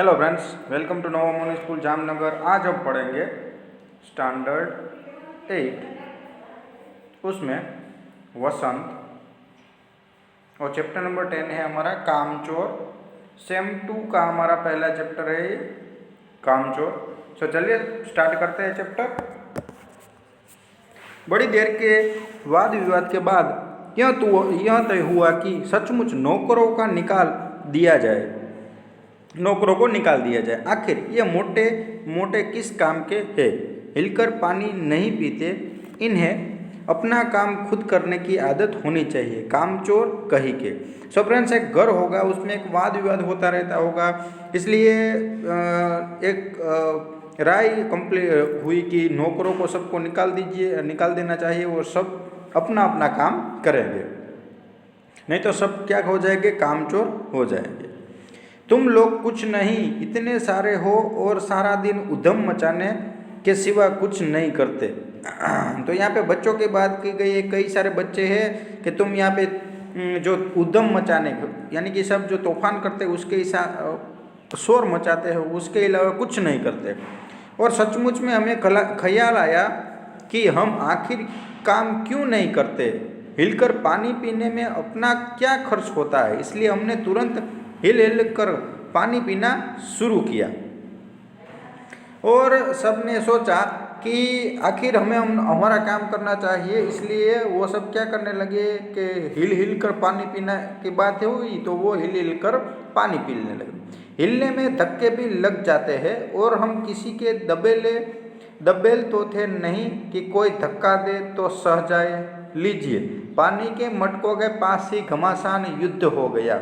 Hello friends, welcome to नवोमोनी school Jamnagar. आज हम पढ़ेंगे स्टैंडर्ड 8, उसमें वसंत और चैप्टर नंबर 10 है हमारा कामचोर। सेम 2 का हमारा पहला चैप्टर है ये कामचोर। तो चलिए स्टार्ट करते हैं चैप्टर। बड़ी देर के वाद विवाद के बाद यह तय हुआ कि सचमुच नौकरों को निकाल दिया जाए। आखिर ये मोटे मोटे किस काम के हैं? हिलकर पानी नहीं पीते, इन्हें अपना काम खुद करने की आदत होनी चाहिए, कामचोर कही के। सो फ्रेंड्स, एक घर होगा, उसमें एक वाद विवाद होता रहता होगा, इसलिए एक राय कंप्लीट हुई कि नौकरों को सबको निकाल देना चाहिए और सब अपना अपना काम करेंगे, नहीं तो सब क्या हो जाएंगे, कामचोर हो जाएंगे। तुम लोग कुछ नहीं, इतने सारे हो और सारा दिन उधम मचाने के सिवा कुछ नहीं करते। तो यहाँ पे बच्चों की बात की गई है। कई सारे बच्चे हैं कि तुम यहाँ पे जो उधम मचाने, यानी कि सब जो तूफान करते हैं उसके शोर मचाते हैं, उसके अलावा कुछ नहीं करते। और सचमुच में हमें ख्याल आया कि हम आखिर काम क्यों नहीं करते। हिलकर पानी पीने में अपना क्या खर्च होता है, इसलिए हमने तुरंत हिल कर पानी पीना शुरू किया। और सबने सोचा कि आखिर हमें हमारा काम करना चाहिए, इसलिए वो सब क्या करने लगे कि हिल कर पानी पीना की बात हुई तो वो हिल कर पानी पीने लगे। हिलने में धक्के भी लग जाते हैं और हम किसी के दबेल तो थे नहीं कि कोई धक्का दे तो सह जाए। लीजिए, पानी के मटकों के पास ही घमासान युद्ध हो गया।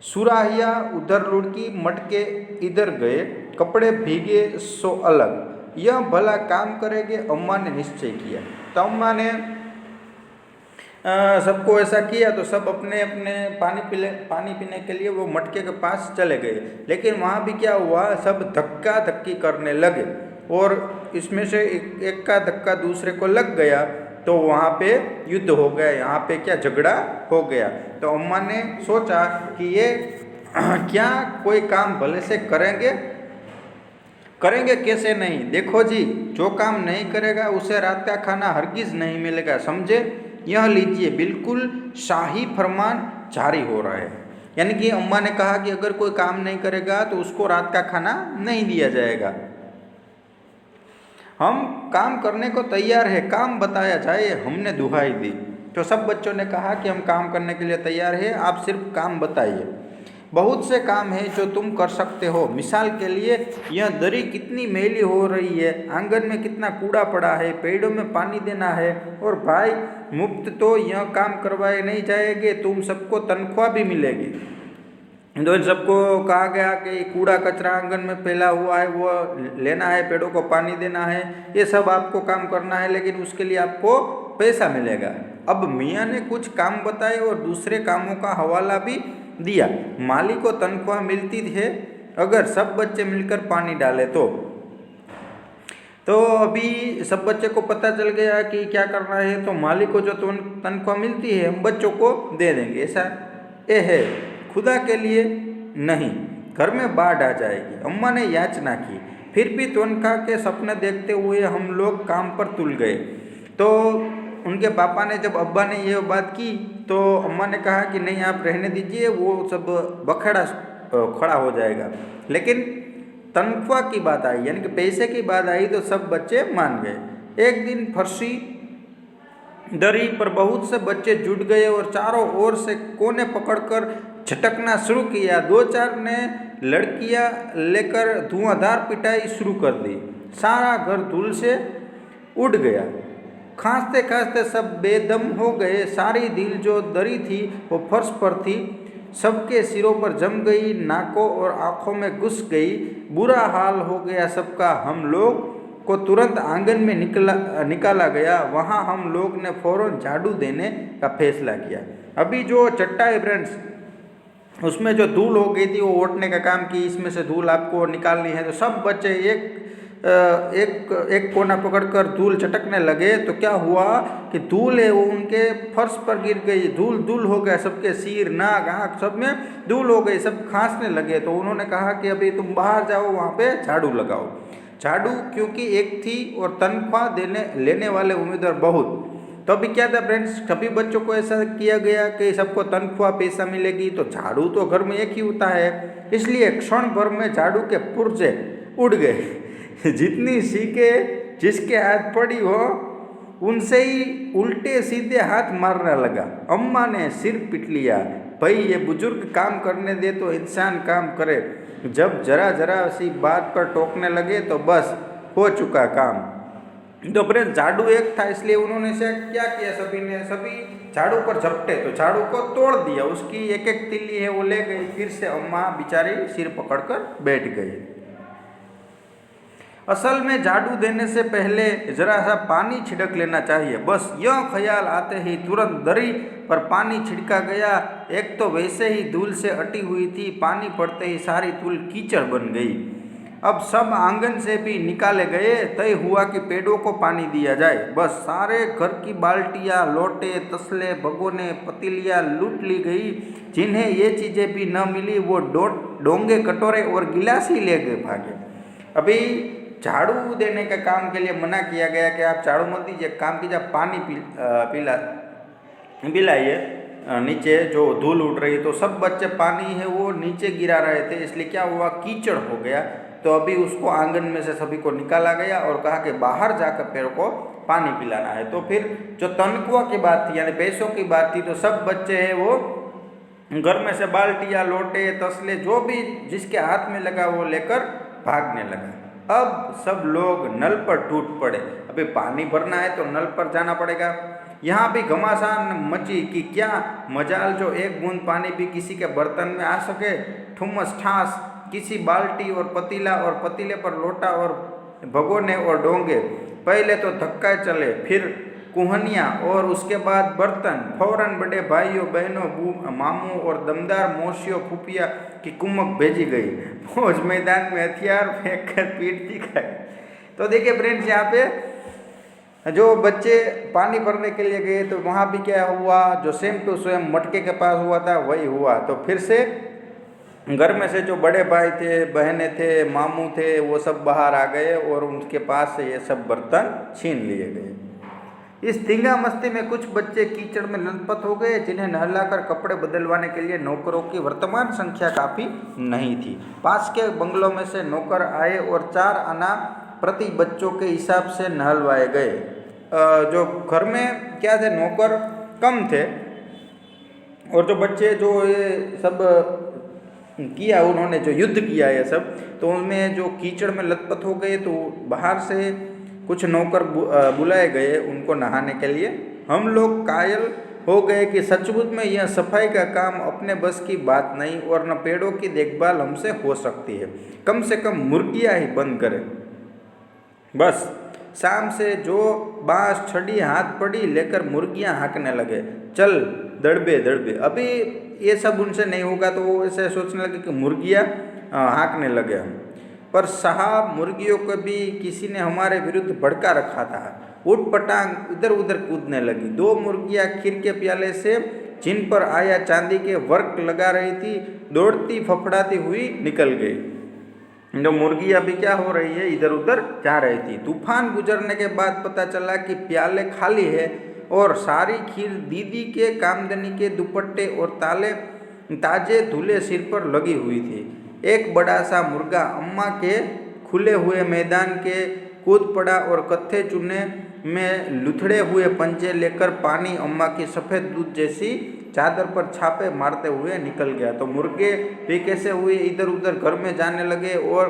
सुराहिया उधर लुढ़की, मटके इधर गए, कपड़े भीगे सो अलग। यह भला काम करेंगे, अम्मा ने निश्चय किया। तो अम्मा ने सबको ऐसा किया तो सब अपने अपने पानी पीने के लिए वो मटके के पास चले गए। लेकिन वहाँ भी क्या हुआ, सब धक्का धक्की करने लगे और इसमें से एक का धक्का दूसरे को लग गया तो वहाँ पे युद्ध हो गया, यहाँ पे क्या झगड़ा हो गया। तो अम्मा ने सोचा कि ये क्या कोई काम भले से करेंगे कैसे नहीं। देखो जी, जो काम नहीं करेगा उसे रात का खाना हरगिज नहीं मिलेगा, समझे। यह लीजिए, बिल्कुल शाही फरमान जारी हो रहा है। यानी कि अम्मा ने कहा कि अगर कोई काम नहीं करेगा तो उसको रात का खाना नहीं दिया जाएगा। हम काम करने को तैयार है, काम बताया जाए, हमने दुहाई दी। तो सब बच्चों ने कहा कि हम काम करने के लिए तैयार है, आप सिर्फ काम बताइए। बहुत से काम हैं जो तुम कर सकते हो। मिसाल के लिए, यह दरी कितनी मैली हो रही है, आंगन में कितना कूड़ा पड़ा है, पेड़ों में पानी देना है। और भाई, मुफ्त तो यह काम करवाए नहीं जाएंगे, तुम सबको तनख्वाह भी मिलेगी। तो इन सबको कहा गया कि कूड़ा कचरा आंगन में फैला हुआ है वो लेना है, पेड़ों को पानी देना है, ये सब आपको काम करना है, लेकिन उसके लिए आपको पैसा मिलेगा। अब मियाँ ने कुछ काम बताए और दूसरे कामों का हवाला भी दिया। माली को तनख्वाह मिलती है अगर सब बच्चे मिलकर पानी डाले तो अभी सब बच्चे को पता चल गया कि क्या करना है। तो माली को जो तनख्वाह मिलती है हम बच्चों को दे देंगे, ऐसा है, खुदा के लिए नहीं, घर में बाढ़ आ जाएगी। अम्मा ने याचना की। फिर भी तनख्वाह के सपने देखते हुए हम लोग काम पर तुल गए। तो उनके पापा ने, जब अब्बा ने ये बात की तो अम्मा ने कहा कि नहीं, आप रहने दीजिए, वो सब बखेड़ा खड़ा हो जाएगा। लेकिन तनख्वाह की बात आई, यानी कि पैसे की बात आई तो सब बच्चे मान गए। एक दिन फर्शी दरी पर बहुत से बच्चे जुट गए और चारों ओर से कोने पकड़कर झटकना शुरू किया। 2-4 ने लड़कियां लेकर धुआंधार पिटाई शुरू कर दी। सारा घर धूल से उड़ गया। खांसते खांसते सब बेदम हो गए। सारी ढील जो दरी थी वो फर्श पर थी, सबके सिरों पर जम गई, नाकों और आँखों में घुस गई। बुरा हाल हो गया सबका। हम लोग को तुरंत आंगन में निकाला गया। वहाँ हम लोग ने फौरन झाड़ू देने का फैसला किया। अभी जो चट्टा है फ्रेंड्स, उसमें जो धूल हो गई थी वो ओटने का काम की, इसमें से धूल आपको निकालनी है। तो सब बच्चे एक एक कोना पकड़कर धूल चटकने लगे तो क्या हुआ कि धूल है वो उनके फर्श पर गिर गई, धूल धूल हो गया, सबके सिर नाक आँख सब में धूल हो गई, सब खांसने लगे। तो उन्होंने कहा कि अभी तुम बाहर जाओ, वहाँ पे झाड़ू लगाओ। झाड़ू क्योंकि एक थी और तनख्वाह लेने वाले उम्मीदवार बहुत। तो अभी क्या था फ्रेंड्स, सभी बच्चों को ऐसा किया गया कि सबको तनख्वाह पैसा मिलेगी, तो झाड़ू तो घर में एक ही होता है, इसलिए क्षण भर में झाड़ू के पुर्जे उड़ गए। जितनी सीखे जिसके हाथ पड़ी हो उनसे ही उल्टे सीधे हाथ मारने लगा। अम्मा ने सिर पीट लिया, भाई ये बुजुर्ग काम करने दे तो इंसान काम करे, जब जरा जरा सी बात पर टोकने लगे तो बस हो चुका काम। तो फ्रेंड्स झाड़ू एक था, इसलिए उन्होंने से क्या किया, सभी झाड़ू पर झपटे तो झाड़ू को तोड़ दिया, उसकी एक एक तिल्ली है वो ले गई। फिर से अम्मा बेचारी सिर पकड़कर बैठ गई। असल में झाड़ू देने से पहले जरा सा पानी छिड़क लेना चाहिए, बस यह ख्याल आते ही तुरंत दरी पर पानी छिड़का गया। एक तो वैसे ही धूल से अटी हुई थी, पानी पड़ते ही सारी धूल कीचड़ बन गई। अब सब आंगन से भी निकाले गए। तय हुआ कि पेड़ों को पानी दिया जाए। बस सारे घर की बाल्टियाँ, लोटे, तसले, भगोने, पतीलियाँ लूट ली गई। जिन्हें ये चीज़ें भी न मिली वो डोंगे, कटोरे और गिलास ही ले गए भागे। अभी झाड़ू देने के काम के लिए मना किया गया कि आप झाड़ू मत दीजिए, काम कीजिए, पानी पिलाइए नीचे जो धूल उड़ रही है। तो सब बच्चे पानी है वो नीचे गिरा रहे थे, इसलिए क्या हुआ, कीचड़ हो गया। तो अभी उसको आंगन में से सभी को निकाला गया और कहा कि बाहर जाकर पेड़ को पानी पिलाना है। तो फिर जो तनख्वाह की बात थी यानी पैसों की बात थी, तो सब बच्चे हैं वो घर में से बाल्टियाँ, लोटे, तसले जो भी जिसके हाथ में लगा वो लेकर भागने लगा। अब सब लोग नल पर टूट पड़े। अभी पानी भरना है तो नल पर जाना पड़ेगा। यहाँ भी घमासान मची कि क्या मजाल जो एक बूंद पानी भी किसी के बर्तन में आ सके। ठुमस ठास किसी बाल्टी और पतीला और पतीले पर लोटा और भगोने और डोंगे। पहले तो धक्का चले, फिर कुहनियाँ और उसके बाद बर्तन। फौरन बड़े भाइयों बहनों, मामू और दमदार मौसियों फूफिया की कुमक भेजी गई। फौज मैदान में हथियार फेंक कर पीट दिखाई। तो देखिए फ्रेंड्स, यहाँ पे जो बच्चे पानी भरने के लिए गए तो वहाँ भी क्या हुआ, जो सेम टू सेम मटके के पास हुआ था वही हुआ। तो फिर से घर में से जो बड़े भाई थे, बहनें थे, मामू थे, वो सब बाहर आ गए और उनके पास से ये सब बर्तन छीन लिए गए। इस दंगा मस्ती में कुछ बच्चे कीचड़ में लथपथ हो गए, जिन्हें नहलाकर कपड़े बदलवाने के लिए नौकरों की वर्तमान संख्या काफ़ी नहीं थी। पास के बंगलों में से नौकर आए और 4 आना प्रति बच्चों के हिसाब से नहलवाए गए। जो घर में क्या थे, नौकर कम थे और जो बच्चे जो ये सब किया, उन्होंने जो युद्ध किया ये सब, तो उनमें जो कीचड़ में लथपथ हो गए, तो बाहर से कुछ नौकर बुलाए गए उनको नहाने के लिए। हम लोग कायल हो गए कि सचमुच में यह सफाई का काम अपने बस की बात नहीं और न पेड़ों की देखभाल हमसे हो सकती है। कम से कम मुर्गियाँ ही बंद करें। बस शाम से जो बांस छड़ी हाथ पड़ी लेकर मुर्गियाँ हाँकने लगे, चल दड़बे दड़बे। अभी ये सब उनसे नहीं होगा तो वो ऐसे सोचने लगे कि मुर्गियाँ हाँकने लगे हम। पर साहब, मुर्गियों को भी किसी ने हमारे विरुद्ध भड़का रखा था। उठ पटांग इधर उधर कूदने लगी। 2 मुर्गियाँ खीर के प्याले से, जिन पर आया चांदी के वर्क लगा रही थी, दौड़ती फफड़ाती हुई निकल गई। जो मुर्गियाँ भी क्या हो रही है, इधर उधर जा रही थी। तूफान गुजरने के बाद पता चला कि प्याले खाली है और सारी खीर दीदी के कामदनी के दुपट्टे और ताजे धुले सिर पर लगी हुई थी। एक बड़ा सा मुर्गा अम्मा के खुले हुए मैदान के कूद पड़ा और कत्थे चूने में लुथड़े हुए पंजे लेकर पानी अम्मा की सफ़ेद दूध जैसी चादर पर छापे मारते हुए निकल गया। तो मुर्गे भी कैसे हुए, इधर उधर घर में जाने लगे और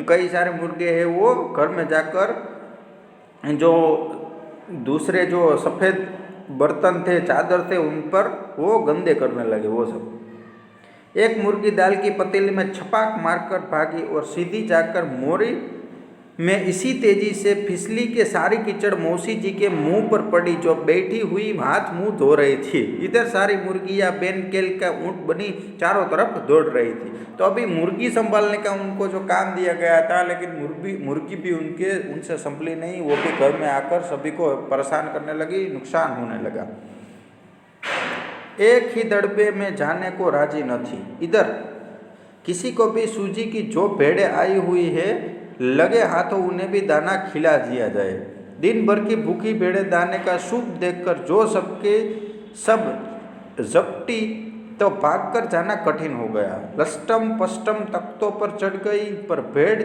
कई सारे मुर्गे हैं वो घर में जाकर जो दूसरे जो सफ़ेद बर्तन थे, चादर थे, उन पर वो गंदे करने लगे वो सब। एक मुर्गी दाल की पतीली में छपाक मारकर भागी और सीधी जाकर मोरी में इसी तेजी से फिसली के सारी कीचड़ मौसी जी के मुंह पर पड़ी, जो बैठी हुई हाथ मुंह धो रही थी। इधर सारी मुर्गियां बेनकेल का ऊंट बनी चारों तरफ दौड़ रही थी। तो अभी मुर्गी संभालने का उनको जो काम दिया गया था, लेकिन मुर्गी भी उनसे संभली नहीं। वो भी घर में आकर सभी को परेशान करने लगी, नुकसान होने लगा। एक ही दड़बे में जाने को राजी न थी। इधर किसी को भी सूजी की जो भेड़ें आई हुई है, लगे हाथों उन्हें भी दाना खिला दिया जाए। दिन भर की भूखी भेड़ें दाने का सूप देखकर जो सबके सब झपटी तो भागकर जाना कठिन हो गया। लष्टम पष्टम तख्तों पर चढ़ गई, पर भेड़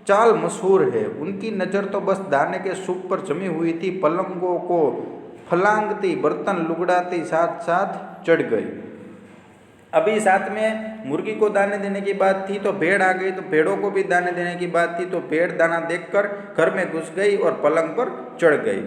चाल मशहूर है। उनकी नज़र तो बस दाने के सूप पर जमी हुई थी। पलंगों को फलांगती, बर्तन लुगड़ाती साथ साथ चढ़ गई। अभी साथ में मुर्गी को दाने देने की बात थी तो भेड़ आ गई, तो भेड़ों को भी दाने देने की बात थी, तो भेड़ दाना देखकर घर में घुस गई और पलंग पर चढ़ गई।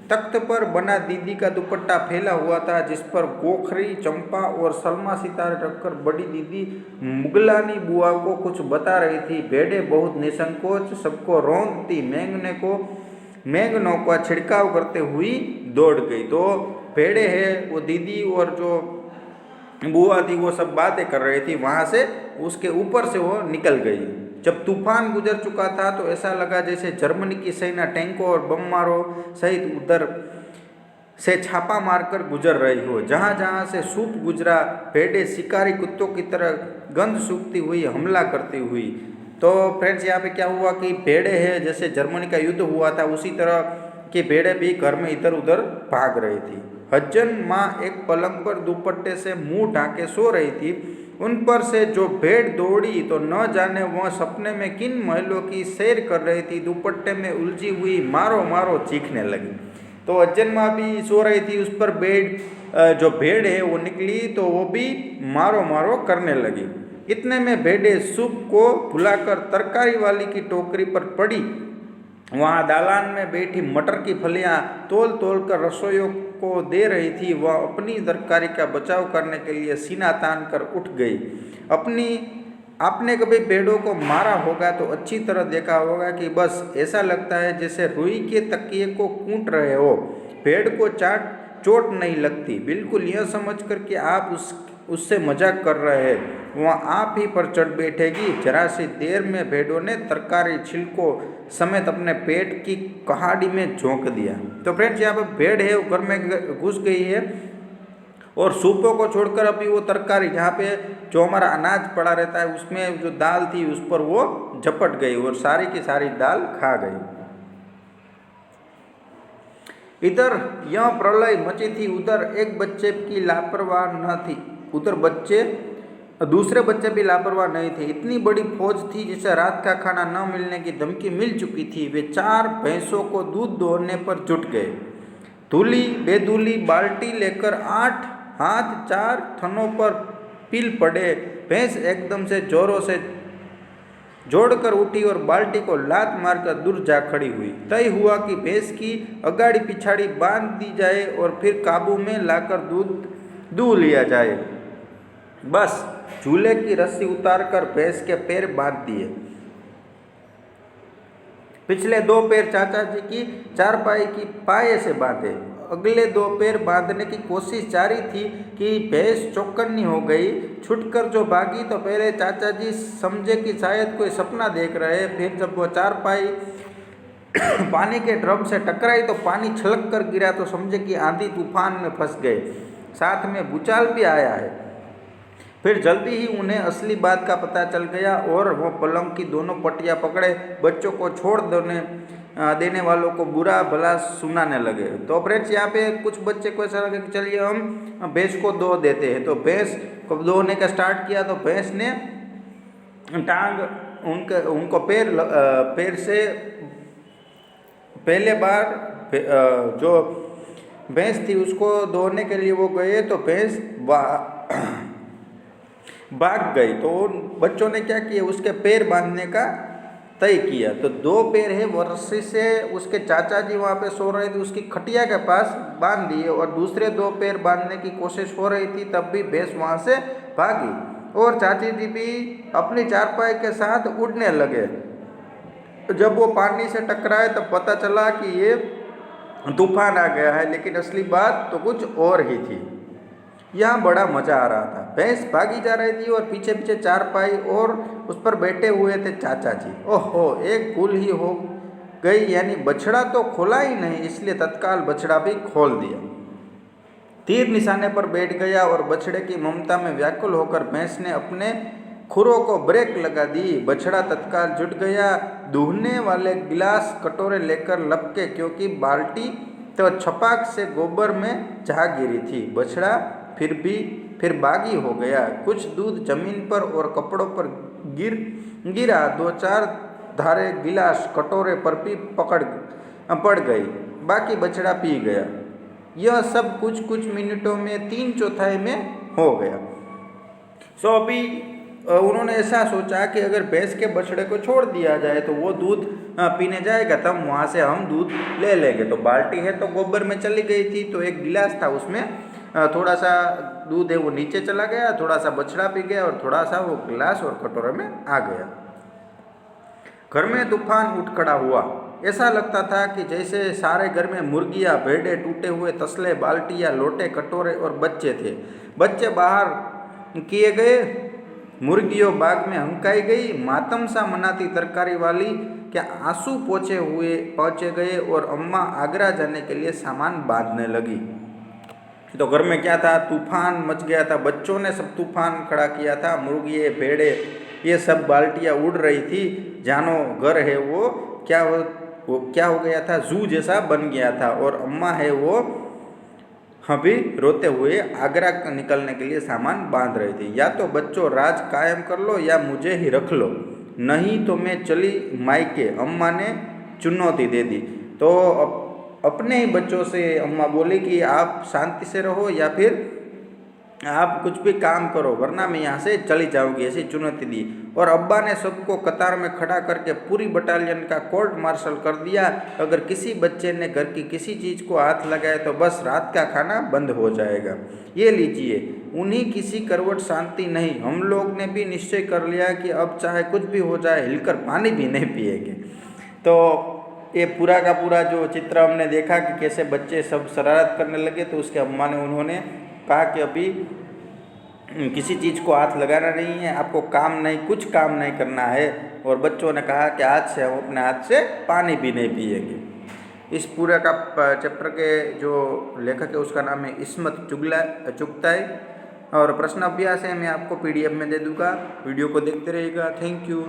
तख्त पर बना दीदी का दुपट्टा फैला हुआ था, जिस पर गोखरी, चंपा और सलमा सितारे रखकर बड़ी दीदी मुगलानी बुआ को कुछ बता रही थी। भेड़ें बहुत निसंकोच सबको रौंदती मैंगनों का छिड़काव करते हुई दौड़ गई। तो भेड़ें है वो दीदी और जो बुआ थी वो सब बातें कर रही थी, वहाँ से उसके ऊपर से वो निकल गई। जब तूफान गुजर चुका था तो ऐसा लगा जैसे जर्मनी की सेना टैंकों और बममारों सहित उधर से छापा मारकर गुजर रही हो। जहाँ जहाँ से सूप गुजरा, भेड़ें शिकारी कुत्तों की तरह गंध सूखती हुई हमला करती हुई। तो फ्रेंड्स, यहाँ पे क्या हुआ कि भेड़ें है जैसे जर्मनी का युद्ध हुआ था उसी तरह की भेड़ें भी घर में इधर उधर भाग रही थी। हज्जन माँ एक पलंग पर दुपट्टे से मुंह ढाके सो रही थी। उन पर से जो भेड़ दौड़ी तो न जाने वह सपने में किन महलों की सैर कर रही थी। दुपट्टे में उलझी हुई मारो मारो चीखने लगी। तो हज्जन माँ भी सो रही थी, उस पर जो भेड़ है वो निकली तो वो भी मारो मारो करने लगी। इतने में भेड़ें सूप को भुलाकर तरकारी वाली की टोकरी पर पड़ी। वहाँ दालान में बैठी मटर की फलियाँ तोल तोल कर रसोइयों को दे रही थी। वह अपनी तरकारी का बचाव करने के लिए सीना तान कर उठ गई। आपने कभी भेड़ों को मारा होगा तो अच्छी तरह देखा होगा कि बस ऐसा लगता है जैसे रुई के तकिए को कूट रहे हो। भेड़ को चोट नहीं लगती, बिल्कुल यह समझकर कि आप उससे मजाक कर रहे हैं। वह आप ही पर चढ़ बैठेगी। जरा सी देर में भेड़ों ने तरकारी छिलकों समेत अपने पेट की कहाड़ी में झोंक दिया। तो फ्रेंड्स, यहाँ पर भेड़ है वो घर में घुस गई है और सूपों को छोड़कर अभी वो तरकारी जहाँ पे जो हमारा अनाज पड़ा रहता है उसमें जो दाल थी उस पर वो झपट गई और सारी की सारी दाल खा गई। इधर यह प्रलय मची थी, उधर एक बच्चे की लापरवाह न थी, उधर दूसरे बच्चे भी लापरवाह नहीं थे। इतनी बड़ी फौज थी जिसे रात का खाना न मिलने की धमकी मिल चुकी थी। वे 4 भैंसों को दूध दोहने पर जुट गए। धूली बेधूली बाल्टी लेकर 8 हाथ 4 थनों पर पील पड़े। भैंस एकदम से जोरों से जोड़कर उठी और बाल्टी को लात मारकर दूर जा खड़ी हुई। तय हुआ कि भैंस की अगाड़ी पिछाड़ी बांध दी जाए और फिर काबू में लाकर दूध दूह लिया जाए। बस झूले की रस्सी उतारकर भैंस के पैर बांध दिए। पिछले 2 पैर चाचा जी की चारपाई की पाए से बांधे। अगले 2 पैर बांधने की कोशिश जारी थी कि भैंस चौकन्नी हो गई। छुटकर जो भागी तो पहले चाचा जी समझे कि शायद कोई सपना देख रहे। फिर जब वो चारपाई पानी के ड्रम से टकराई तो पानी छलक कर गिरा तो समझे कि आंधी तूफान में फंस गए, साथ में भूचाल भी आया है। फिर जल्दी ही उन्हें असली बात का पता चल गया और वो पलंग की दोनों पटियां पकड़े बच्चों को छोड़ देने वालों को बुरा भला सुनाने लगे। तो फ्रेंड्स, यहाँ पे कुछ बच्चे को ऐसा लगा कि चलिए हम भैंस को दो देते हैं। तो भैंस को दोने का स्टार्ट किया तो भैंस ने टांग उनको पैर से पहले बार जो भैंस थी उसको दोहने के लिए वो गए तो भैंस भाग गई। तो बच्चों ने क्या किया, उसके पैर बांधने का तय किया। तो 2 पैर है वो रस्सी से उसके चाचा जी वहाँ पे सो रहे थे उसकी खटिया के पास बांध दिए और दूसरे 2 पैर बांधने की कोशिश हो रही थी। तब भी भैंस वहाँ से भागी और चाची जी भी अपनी चारपाई के साथ उड़ने लगे। जब वो पानी से टकराए तब पता चला कि ये तूफान आ गया है, लेकिन असली बात तो कुछ और ही थी। यहाँ बड़ा मजा आ रहा था। भैंस भागी जा रही थी और पीछे पीछे चारपाई और उस पर बैठे हुए थे चाचा जी। ओहो, एक भूल ही हो गई, यानी बछड़ा तो खोला ही नहीं, इसलिए तत्काल बछड़ा भी खोल दिया। तीर निशाने पर बैठ गया और बछड़े की ममता में व्याकुल होकर भैंस ने अपने खुरों को ब्रेक लगा दी। बछड़ा तत्काल जुट गया। दूहने वाले गिलास कटोरे लेकर लपके, क्योंकि बाल्टी तो छपाक से गोबर में जा गिरी थी। बछड़ा फिर बागी हो गया। कुछ दूध जमीन पर और कपड़ों पर गिरा। दो चार धारे गिलास कटोरे पर भी पड़ गई। बाकी बछड़ा पी गया। यह सब कुछ मिनटों में 3/4 में हो गया। अभी उन्होंने ऐसा सोचा कि अगर भैंस के बछड़े को छोड़ दिया जाए तो वो दूध पीने जाएगा, तब वहाँ से हम दूध ले लेंगे। तो बाल्टी है तो गोबर में चली गई थी, तो एक गिलास था, उसमें थोड़ा सा दूध है वो नीचे चला गया, थोड़ा सा बछड़ा पी गया और थोड़ा सा वो गिलास और कटोरे में आ गया। घर में तूफान उठ खड़ा हुआ। ऐसा लगता था कि जैसे सारे घर में मुर्गियाँ, भेड़े, टूटे हुए तसले, बाल्टियाँ, लोटे, कटोरे और बच्चे थे। बच्चे बाहर किए गए, मुर्गियों बाग में हंकाई गई, मातम सा मनाती तरकारी वाली के आंसू पहुँचे गए और अम्मा आगरा जाने के लिए सामान बांधने लगी। तो घर में क्या था, तूफान मच गया था। बच्चों ने सब तूफान खड़ा किया था। मुर्गियाँ, भेड़े, ये सब बाल्टियाँ उड़ रही थी। जानो घर है वो क्या हो गया था, जू जैसा बन गया था। और अम्मा है वो अभी रोते हुए आगरा निकलने के लिए सामान बांध रही थी। या तो बच्चों राज कायम कर लो या मुझे ही रख लो, नहीं तो मैं चली मायके, अम्मा ने चुनौती दे दी। तो अपने ही बच्चों से अम्मा बोली कि आप शांति से रहो या फिर आप कुछ भी काम करो, वरना मैं यहाँ से चली जाऊंगी, ऐसी चुनौती दी। और अब्बा ने सबको कतार में खड़ा करके पूरी बटालियन का कोर्ट मार्शल कर दिया। अगर किसी बच्चे ने घर की किसी चीज़ को हाथ लगाया तो बस रात का खाना बंद हो जाएगा। ये लीजिए, उन्हीं किसी करवट शांति नहीं। हम लोग ने भी निश्चय कर लिया कि अब चाहे कुछ भी हो जाए, हिलकर पानी भी नहीं पिएंगे। तो ये पूरा का पूरा जो चित्र हमने देखा कि कैसे बच्चे सब शरारत करने लगे, तो उसके अम्मा ने उन्होंने कहा कि अभी किसी चीज़ को हाथ लगाना नहीं है, आपको कुछ काम नहीं करना है। और बच्चों ने कहा कि आज से हम अपने हाथ से पानी भी नहीं पिएंगे। इस पूरे का चैप्टर के जो लेखक है उसका नाम है इस्मत चुगताई। और प्रश्न अभ्यास है मैं आपको PDF में दे दूँगा। वीडियो को देखते रहिएगा। Thank you.